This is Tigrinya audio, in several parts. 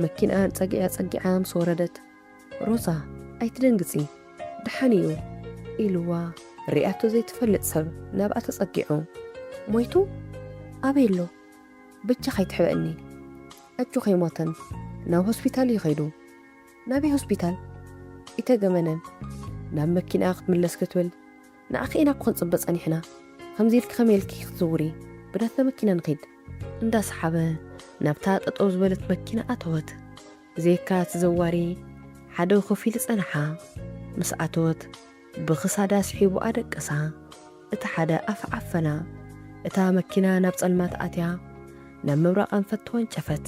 مكينة ጸጊዓ ምስ ወረደት ሮዛ ኣይትደንግጺ ድሓን እዩ ኢልዋ ሪኣቶ ዘይትፈልጥ ሰብ ናብኣ ተጸጊዑ ሞይቱ ኣበይ ኣሎ ብቻ ኸይትሕበአኒ ኣጁ ኸይሞተን ናብ ሆስፒታል ይኸይዱ ናበይ ሆስፒታል ኢተገመነን ናብ መኪና ክትምለስ ክትብል ንኣኺኢና እኮ ክንጽበ ጸኒሕና ከምዚ ኢልኪ ኸመይልኪ ክትዝውሪ ብናትና መኪና ንኸይድ እንዳሰሓበ ናብታ ጠጠው ዝበለት መኪና ኣተወት ዜካ ትዘዋሪ ሓደ ኮፍ ኢሉ ጸንሓ ምስ ኣተወት ብኽሳዳ ስሒቡ ኣደቀሳ እቲ ሓደ ኣፍዓፈና እታ መኪና ናብ ጸልማት ኣትያ ናብ መብራቕ ፈትወን ጨፈት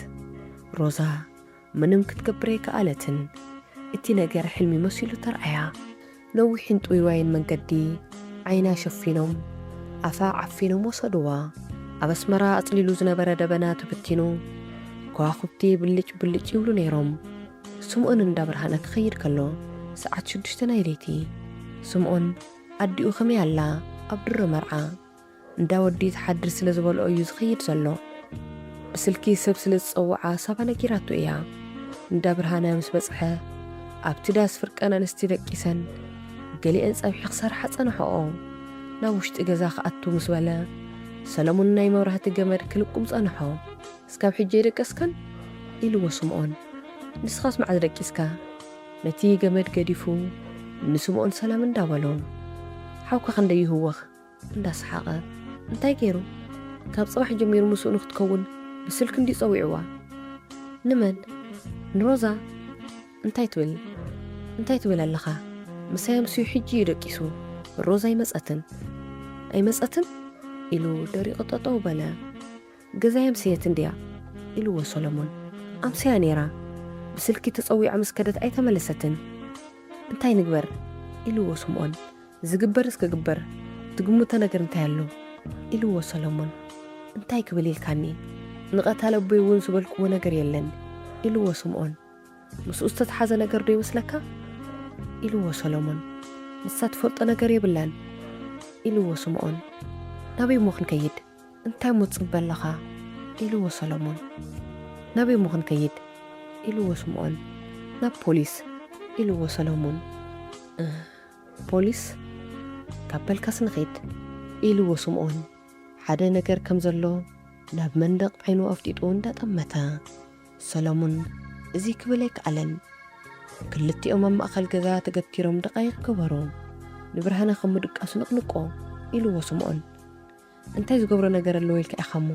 ሮዛ ምንም ክትገብር ኣይከኣለትን እቲ ነገር ሕልሚ መሲሉ ተርኣያ ነዊሕን ጥውይዋይን መንገዲ ዓይና ሸፊኖም ኣፋ ዓፊኖም ወሰድዋ ኣብ ኣስመራ ኣጽሊሉ ዝነበረ ደበና ተበቲኑ ከዋኽብቲ ብልጭ ብልጭ ይብሉ ነይሮም ስምዖን እንዳብርሃነ ክኸይድ ከሎ ሰዓት 6 ናይ ለይቲ ስምዖን ኣዲኡ ኸመይ ኣላ ኣብ ድሮ መርዓ እንዳወዲ ተሓድር ስለ ዝበልኦ እዩ ዝኸይድ ዘሎ ብስልኪ ሰብ ስለ ዝጸውዓ ሳባ ነጊራቱ እያ እንዳብርሃነ ምስ በጽሐ ኣብቲ ዳስ ፍርቀን ኣንስቲ ደቂሰን ገሊአን ጸብሒ ክሰርሓ ጸንሐኦ ናብ ውሽጢ ገዛ ክኣቱ ምስ በለ ሰለሙን ናይ መብራህቲ ገመድ ክልቁም ጸንሖ እስካብ ሕጂ የደቀስከን ኢልዎ ስምዖን ንስኻስ መዓዝ ደቂስካ ነቲ ገመድ ገዲፉ ንስምዖን ሰላም እንዳበሎ ሓውካ ክንደይ ይህወኽ እንዳሰሓቐ እንታይ ገይሩ ካብ ጽባሕ ጀሚሩ ምስኡ ንኽትከውን ብስልክ እንዲጸዊዕዋ ንመን ንሮዛ እንታይ ትብል ኣለኻ ምሳይ ምስኡ ሕጂ ይደቂሱ ሮዛ ኣይመጸትን ኢሉ ደሪቑ ጠጠው በለ ገዛይ ኣምስየት እንድያ ኢልዎ ሰሎሞን ኣምስያ ነይራ ብስልኪ ተጸዊዓ ምስ ከደት ኣይተመለሰትን እንታይ ንግበር ኢልዎ ስምዖን ዝግበር እስከግበር ትግምተ ነገር እንታይ ኣሎ ኢልዎ ሰሎሞን እንታይ ክብል ኢልካኒ ንቐታለ ኣቦይ እውን ዝበልክዎ ነገር የለን ኢልዎ ስምዖን ምስኡ ዝተተሓዘ ነገር ዶ ይመስለካ ኢልዎ ሰሎሞን ንሳ ትፈልጦ ነገር የብላን ኢልዎ ስምዖን ናበይ ሞ ክንከይድ እንታይ ሞ ትጽበ ኣለኻ ኢልዎ ሰሎሞን ናበይ ሞ ክንከይድ ኢልዎ ስምዖን ናብ ፖሊስ ኢልዎ ሰሎሞን ፖሊስ ካብ በልካስ ንኸይድ ኢልዎ ስምዖን ሓደ ነገር ከም ዘሎ ናብ መንደቕ ዓይኑ ኣፍጢጡ እንዳጠመተ ሰሎሞን እዚ ክብል ኣይከኣለን ክልቲኦም ኣብ ማእኸል ገዛ ተገቲሮም ደቓይቕ ገበሩ ንብርሃነ ከም ምድቃሱ ንቕንቆ ኢልዎ ስምዖን እንታይ ዝገብሮ ነገር ኣለዎ ኢልካ ኢኻሞ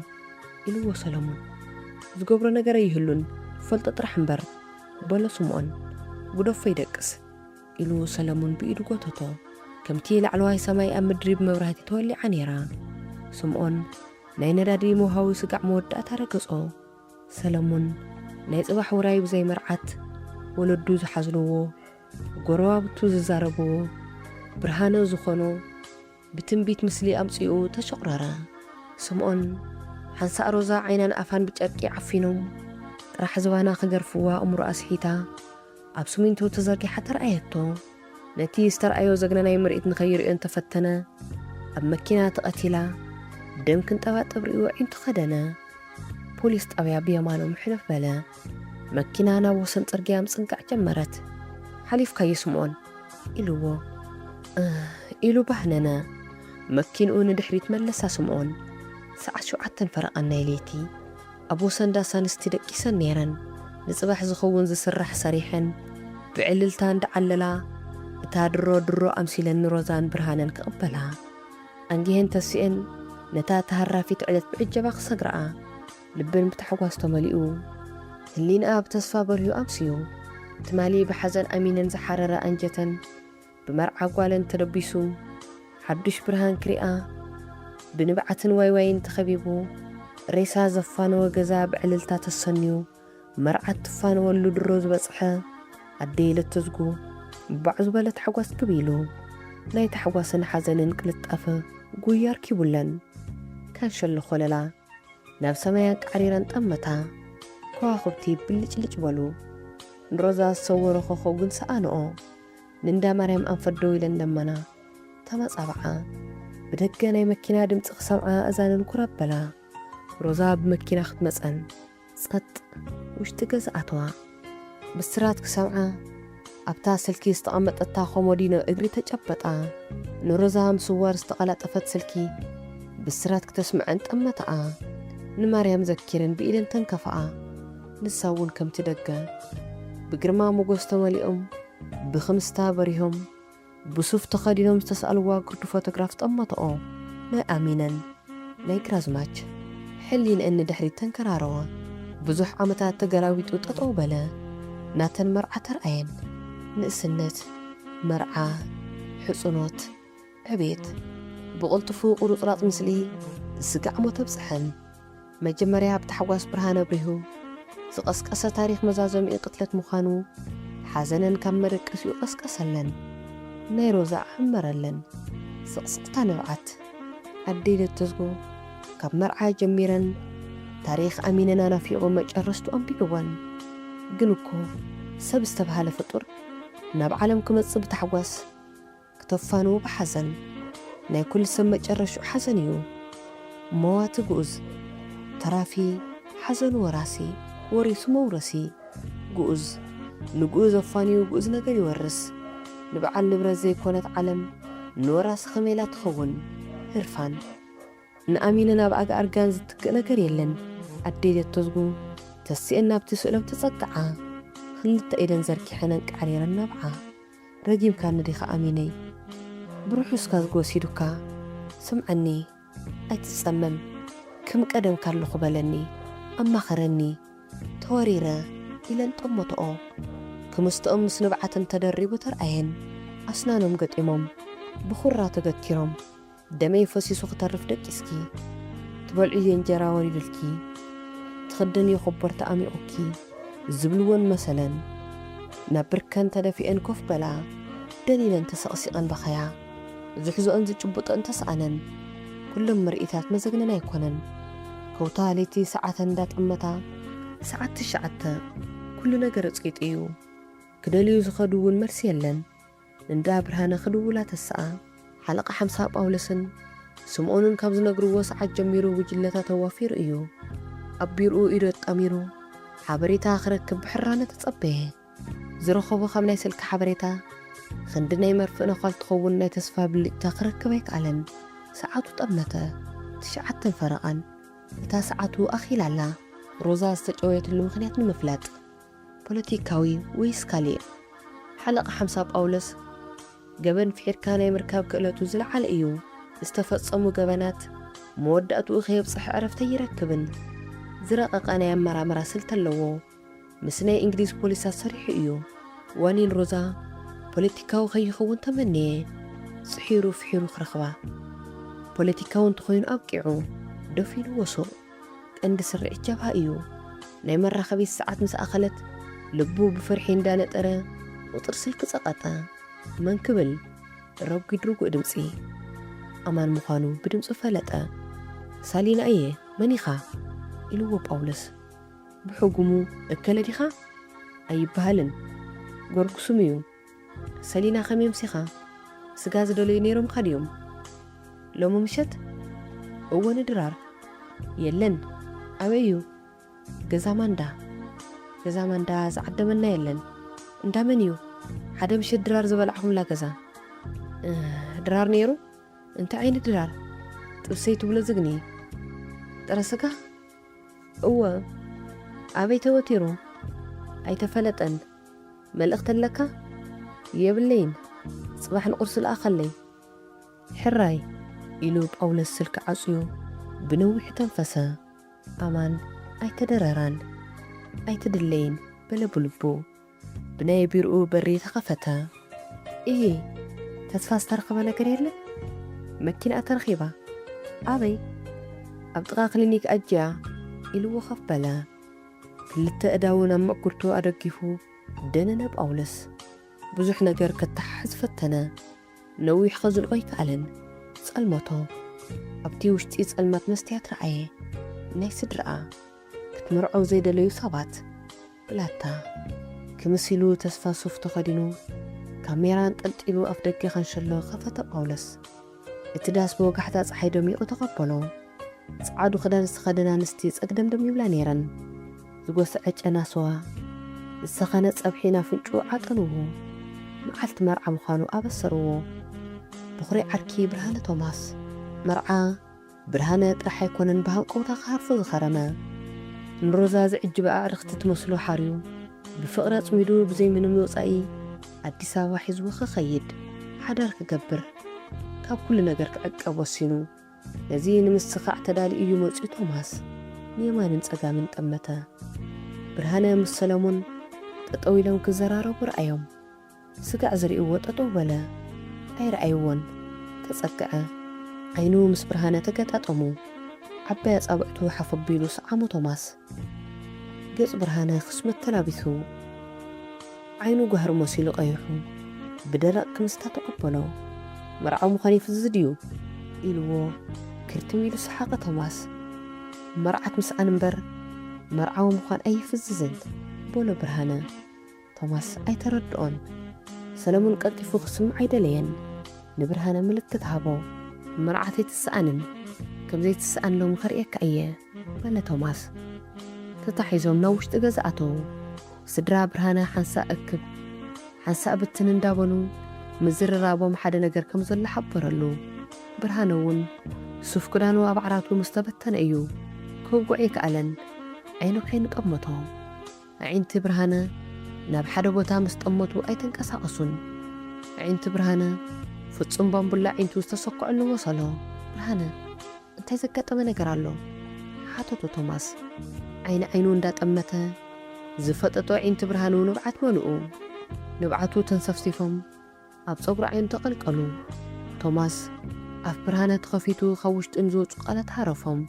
ኢልዎ ሰሎሞን ዝገብሮ ነገር ኣይህሉን ፈልጦ ጥራሕ እምበር በሎ ስምዖን ጉደፎ ይደቅስ ኢልዎ ሰሎሞን ብኢዱ ጎተቶ ከምቲ ላዕለዋይ ሰማይ ኣብ ምድሪ ብመብራህቲ ተወሊዓ ነይራ ስምዖን ናይ ነዳዲ መውሃዊ ስጋዕ መወዳእታ ረገጾ ሰሎሞን ናይ ጽባሕ ውራይ ብዘይ መርዓት ወለዱ ዝሓዝንዎ ጎረባብቱ ዝዛረብዎ ብርሃነ ዝኾኑ ብትንቢት ምስሊ ኣምጺኡ ተሸቕረረ ስምዖን ሓንሳእ ሮዛ ዓይናን ኣፋን ብጨርቂ ዓፊኖም ጥራሕ ዝባና ክገርፍዋ እምሮ ኣስሒታ ኣብ ስሚንቶ ተዘርጊሓ ተረኣየቶ ነቲ ዝተረኣዮ ዘግናናይ ምርኢት ንኸይርዮን ተፈተነ ኣብ መኪና ተቐቲላ ደም ክንጠባጠብ ርእዩ ዒንቱ ኸደነ ፖሊስ ጣብያ ብየማኖም ሕልፍ በለ መኪና ናብ ወሰን ጽርግያ ምጽንጋዕ ጀመረት ሓሊፍካዮ ስምዖን ኢልዎ ኢሉ ባህነነ መኪንኡ ንድሕሪት መለሳ ስምዖን ሰዓት 7 ፈረቓን ናይ ለይቲ ኣብ ወሰን ዳስ ኣንስቲ ደቂሰን ነይረን ንጽባሕ ዝኸውን ዝስራሕ ሰሪሐን ብዕልልታ እንዳዓለላ እታ ድሮ ኣምሲለን ሮዛን ብርሃነን ክቕበላ ኣንጊሄን ተስፊአን ነታ ተሃራፊት ዕለት ብዕጀባ ክሰግረኣ ልብን ብታሕጓስ ተመሊኡ ህሊንኣ ብተስፋ በርዩ ኣምስዩ ትማሊ ብሓዘን ኣሚነን ዝሓረረ ኣንጀተን ብመርዓ ጓለን ተደቢሱ ሓዱሽ ብርሃን ክሪኣ ብንብዓትን ዋይዋይን ተኸቢቡ ሬሳ ዘፋነወ ገዛ ብዕልልታ ተሰንዩ መርዓት ትፋነወሉ ድሮ ዝበጽሐ ኣደይለት ተዝጉ ባዕ ዝበለ ተሓጓስ ክቢሉ ናይ ተሓጓስን ሓዘንን ቅልጣፈ ጉያ ርኪቡለን ካንሸሎ ኾለላ ናብ ሰማያ ቃሪረን ጠመታ ከዋኽብቲ ብልጭልጭ በሉ ንሮዛ ዝሰወሮ ኮኸብ ግን ሰኣንኦ ንንዳ ማርያም ኣንፈደው ኢለን ለመና ተመጻብዓ ብደገ ናይ መኪና ድምፂ ክሰምዓ እዛንን ኩራበላ ሮዛ ብመኪና ክትመፀን ጸጥ ውሽጢ ገዛ ኣተዋ ብስራት ክሰምዓ ኣብታ ስልኪ ዝተቐመጠታ ኮሞዲኖ እግሪ ተጨበጣ ንሮዛ ምስዋር ዝተቐላጠፈት ስልኪ ብስራት ክተስምዐን ጠመተኣ ንማርያም ዘኪርን ብኢደን ተንከፋኣ ንሳ እውን ከምቲ ደገ ብግርማ ሞገስ ተመሊኦም ብኽምስታ በሪሆም ብሱፍ ተኸዲኖም ዝተሰኣልዋ ግርዱ ፎቶግራፍ ጠመተኦ ናይ ኣሚነን ናይ ግራዝማች ሕሊንአኒ ድሕሪት ተንከራረወ ብዙሕ ዓመታት ተገላዊጡ ጠጠው በለ ናተን መርዓ ተርኣየን ንእስነት መርዓ ሕፁኖት ዕቤት ብቕልጥፉ ቁሩፅራፅ ምስሊ ዝስጋዕሞ ተብፅሐን መጀመርያ ብታሕጓስ ብርሃን ኣብሪሁ ዝቐስቀሰ ታሪኽ መዛዘሚኡ ቅትለት ምዃኑ ሓዘነን ካብ መደቀሲኡ ቀስቀሰለን ናይ ሮዛ ሕመረለን ስቕስቕታ ነብዓት ኣደይለት ተዝጎ ካብ መርዓ ጀሚረን ታሪኽ ኣሚነና ናፊቑ መጨረስቱ ኣንቢብወን ግን እኮ ሰብ ዝተብሃለ ፍጡር ናብ ዓለም ክመጽእ ብታሕጓስ ክተፋንዎ ብሓዘን ናይ ኩሉ ሰብ መጨረሽኡ ሓዘን እዩ መዋቲ ግኡዝ ተራፊ ሓዘኑ ወራሲ ወሪሱ መውረሲ ግኡዝ ንግኡዝ ኣፋንዩ ግኡዝ ነገር ይወርስ ንበዓል ንብረት ዘይኮነት ዓለም ንወራሲ ኸሜላ ትኸውን ህርፋን ንኣሚነ ናብ ኣርጋን ዝትክእ ነገር የለን ኣደይለት ተዝጉ ተሲአን ናብቲ ስእሎም ተጸግዓ ክልተ ኢደን ዘርኪሐነን ቃሪረን ናብዓ ረጊምካ ንዲኻ ኣሚነይ ብሩሑስካ ዝጎሲዱካ ስምዐኒ ኣይትጸመም ከም ቀደም ካለኹ በለኒ ኣማኸረኒ ተወሪረ ኢለን ጠመቶኦ ክምስተኦም ምስ ንብዓተን ተደሪቡ ተርኣየን ኣስናኖም ገጢሞም ብኹራ ተገቲሮም ደመይ ፈሲሱ ክተርፍ ደቂስኪ ትበልዑ እንጀራ ወሪዱልኪ ትኽደን የኸበር ተኣሚቑኪ ዝብልዎን መሰለን ናብ ብርከን ተደፊአን ኮፍ በላ ደኒነን ተሰቕሲቐን በኸያ ዝሕዞአን ዝጭቡጠን ተሰኣነን ኩሎም ምርኢታት መዘግነን ኣይኮነን ከውታ ለይቲ ሰዓተን እንዳጠመታ ሰዓት 9 ኩሉ ነገር እጽቂጥ እዩ ክደልዩ ዝኸዱውን መልሲ የለን እንዳ ብርሃነ ክድውላ ተሰኣ ሓለቓ 50 ጳውሎስን ስምዖንን ካብ ዝነግርዎ ሰዓት ጀሚሩ ውጅለታ ተዋፊሩ እዩ ኣብ ቢርኡ ኢዶ ኣጣሚሩ ሓበሬታ ክረክብ ብሕራነ ተጸበየ ዝረኸቦ ካብ ናይ ስልኪ ሓበሬታ ክንዲ ናይ መርፍእ ነዃል ትኸውን ናይ ተስፋ ብልጭታ ክረክብ ኣይከኣለን ሰዓቱ ጠመተ 9 ፈረቓን እታ ሰዓቱ ኣኺላላ ሮዛ ዝተጨወየትሉ ምኽንያት ንምፍላጥ ፖለቲካዊ ወይስ ካሊእ ሓለቓ 50 ጳውሎስ ገበን ፍሒርካ ናይ ምርካብ ክእለቱ ዝለዓለ እዩ ዝተፈጸሙ ገበናት መወዳእትኡ ኸየብፅሕ ዕረፍተ ይረክብን ዝረቐቐ ናይ ኣመራምራ ስልት ኣለዎ ምስ ናይ እንግሊዝ ፖሊሳት ሰሪሑ እዩ ዋኒን ሮዛ ፖለቲካዊ ኸይኸውን ተመነየ ጽሒሩ ፍሒሩ ክረኽባ ፖለቲካዊ እንተኾይኑ ኣብቂዑ ደፊኑ ወሱቕ ቀንዲ ስርዒት ጀብሃ እዩ ናይ መራኸቢት ሰዓት ምስ ኣኸለት ልቡ ብፍርሒ እንዳነጠረ ቁጥር ስልኪ ጸቐጠ መን ክብል ረጊድ ርጉእ ድምፂ ኣማን ምዃኑ ብድምፂ ፈለጠ ሳሊና እየ መን ኢኻ ኢልዎ ጳውሎስ ብሕጉሙ እከለ ዲኻ ኣይበሃልን ጎርጉሱም እዩ ሰሊና ኸመይ ምሲኻ ስጋ ዝደለዩ ነይሮም ካድዮም ሎሚ ምሸት እወ ንድራር የለን ኣበይ እዩ ገዛ ማንዳ ዝዓደመና የለን እንዳመን እዩ ሓደ ምሸት ድራር ዝበላዕኹምላ ገዛ ድራር ነይሩ እንታይ ዓይነት ድራር ጥብሰይ ትብሎ ዝግኒ ጥረ ስጋ እወ ኣበይ ተወቲሩ ኣይተፈለጠን መልእኽቲ ኣለካ የብለይን ጽባሕ ንቁርሲ ለኣኸለይ ሕራይ ኢሉ ጳውሎስ ስልኪ ዓጽዩ ብነዊሕ ተንፈሰ ኣማን ኣይተደረራን ኣይትድለይን በለ ብልቡ ብናይ ቢርኡ በሪ ተኸፈተ እየ ተስፋ ዝተረኸበ ነገር የለ መኪና ተረኺባ ኣበይ ኣብ ጥቓ ክሊኒክ ኣጅያ ኢልዎ ኸፍ በለ ክልተ እዳውን ኣብ መዕጉርቶ ኣደጊፉ ደነነ ጳውሎስ ብዙሕ ነገር ከተሓሕዝ ፈተነ ነዊሕ ኸዝልቆ ይከኣለን ጸልመቶ ኣብቲ ውሽጢ ጸልማት መስትያት ረኣየ ናይ ስድራኣ ክትምርዐው ዘይደለዩ ሰባት ብላታ ክምሲሉ ተስፋ ሱፍ ተኸዲኑ ካሜራን ጠልጢሉ ኣፍ ደገ ኸንሸሎ ኸፈተ ጳውሎስ እቲ ዳስ ብወጋሕታ ፀሓይ ደሚቑ ተቐበሎ ጻዕዱ ክዳን ዝተኸደና ኣንስቲ ጸግደምደም ይብላ ነይረን ዝጎስዐ ጨና ስዋ ዝሰኸነ ፀብሒ ናፍንጩ ዓጠንዎ መዓልቲ መርዓ ምዃኑ ኣበሰርዎ ብኹሪ ዓርኪ ብርሃነ ቶማስ መርዓ ብርሃነ ጥራሕ ኣይኮነን ብሃንቀውታ ክሃርፎ ዝኸረመ ንሮዛ ዝዕጅብ ኣዕርኽቲ ትመስሎ ሓርዩ ብፍቕሪ ኣፅሚዱ ብዘይ ምንም ወፃኢ ኣዲስ ኣበባ ሒዝዎ ክኸይድ ሓዳር ክገብር ካብ ኩሉ ነገር ክዕቀብ ወሲኑ ነዚ ንምስኻዕ ተዳልዩ እዩ መፂኡ ቶማስ ንየማንን ፀጋምን ጠመተ ብርሃነ ምስ ሰለሞን ጠጠው ኢሎም ክዘራረቡ ረኣዮም ስጋዕ ዝርእይዎ ጠጠው በለ ኣይረኣይዎን ተጸግዐ ዓይኑ ምስ ብርሃነ ተገጣጠሙ ዓባይ ኣጻብዕቱ ሓፈቢሉ ሰዓሞ ቶማስ ገጽ ብርሃነ ክስመት ተላቢሱ ዓይኑ ጓህሪ መሲሉ ቀይሑ ብደረቕ ክምስታ ተቐበሎ መርዓው ምዃን ይፍዝዝ ድዩ ኢልዎ ክርትም ኢሉ ሰሓቐ ቶማስ መርዓት ምስኣን እምበር መርዓው ምዃን ኣይፍዝዝን በሎ ብርሃነ ቶማስ ኣይተረድኦን ሰለሞን ቀልጢፉ ክስምዕ ኣይደለየን ንብርሃነ ምልክት ሃቦ መርዓተይ ትስኣንን ከምዘይ ትስኣን ሎም ኸርእየካ እየ በለ ቶማስ ተታሒዞም ናብ ውሽጢ ገዛ ኣተዉ ስድራ ብርሃነ ሓንሳእ እክብ ሓንሳእ ብትን እንዳበሉ ምዝርራቦም ሓደ ነገር ከም ዘሎ ሓበረሉ ብርሃነ እውን ሱፍ ክዳኑ ኣብ ዓራቱ ምስ ተበተነ እዩ ክውጉዕ ይከኣለን ዓይኑ ከይንቀመቶ ኣዒንቲ ብርሃነ ናብ ሓደ ቦታ ምስ ጠመቱ ኣይተንቀሳቐሱን ኣዒንቲ ብርሃነ ፍጹም ባምቡላ ዒንቱ ዝተሰክዐሉ መሰሎ ብርሃነ እንታይ ዘጋጠመ ነገር ኣሎ ሓተቶ ቶማስ ዓይኑ እንዳጠመተ ዝፈጠጦ ዒንቲ ብርሃኑ ንብዓት መልኡ ንብዓቱ ተንሰፍሲፎም ኣብ ፀጉሪ ዓይኑ ተቐልቀሉ ቶማስ ኣፍ ብርሃነ ተኸፊቱ ካብ ውሽጥን ዝወፁ ቃላት ሃረፎም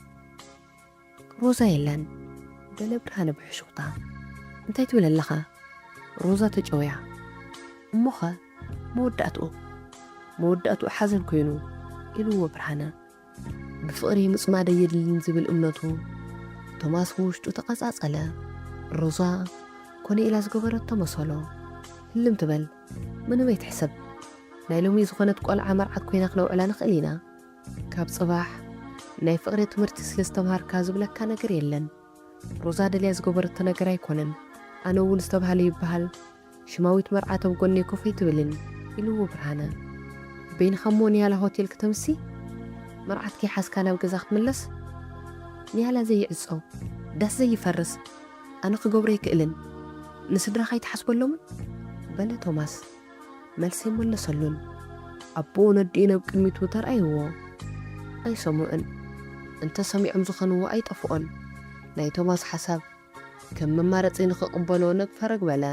ሮዛ የለን በለ ብርሃነ ብሕሹኽታ እንታይ ትብል ኣለኻ ሮዛ ተጨውያ እሞኸ መወዳእቱ ሓዘን ኮይኑ ኢልዎ ብርሃነ ብፍቕሪ ምጽማደ የድልን ዝብል እምነቱ ቶማስ ውሽጡ ተቐጻጸለ ሮዛ ኮነ ኢላ ዝገበረቶ መሰሎ ህልም ትበል ምንም ኣይትሕሰብ ናይ ሎሚ ዝኾነት ቆልዓ መርዓት ኮይና ክነውዕላ ንኽእል ኢና ካብ ጽባሕ ናይ ፍቕሪ ትምህርቲ ስለ ዝተምሃርካ ዝብለካ ነገር የለን ሮዛ ደልያ ዝገበረቶ ነገር ኣይኮነን ኣነ እውን ዝተባሃለ ይበሃል ሽማዊት መርዓት ኣብ ጎነይ ኮፍ ኣይትብልን ኢልዎ ብርሃነ በይንኻ እሞ ንያላ ሆቴል ከተምሲ መርዓት ከይሓዝካ ናብ ገዛ ክትምለስ ንያላ ዘይዕጾ ዳስ ዘይፈርስ ኣነ ክገብሮ ይክእልን ንስድራኻ ይትሓስበሎምን በለ ቶማስ መልሲ ይመለሰሉን ኣቦኡ ነዲኡ ናብ ቅድሚቱ ተርኣይዎ ኣይሰምዑን እንተሰሚዖም ዝኾንዎ ኣይጠፍኦን ናይ ቶማስ ሓሳብ ከም መማረፂ ንኽቕበሎ ነግፈረግ በለ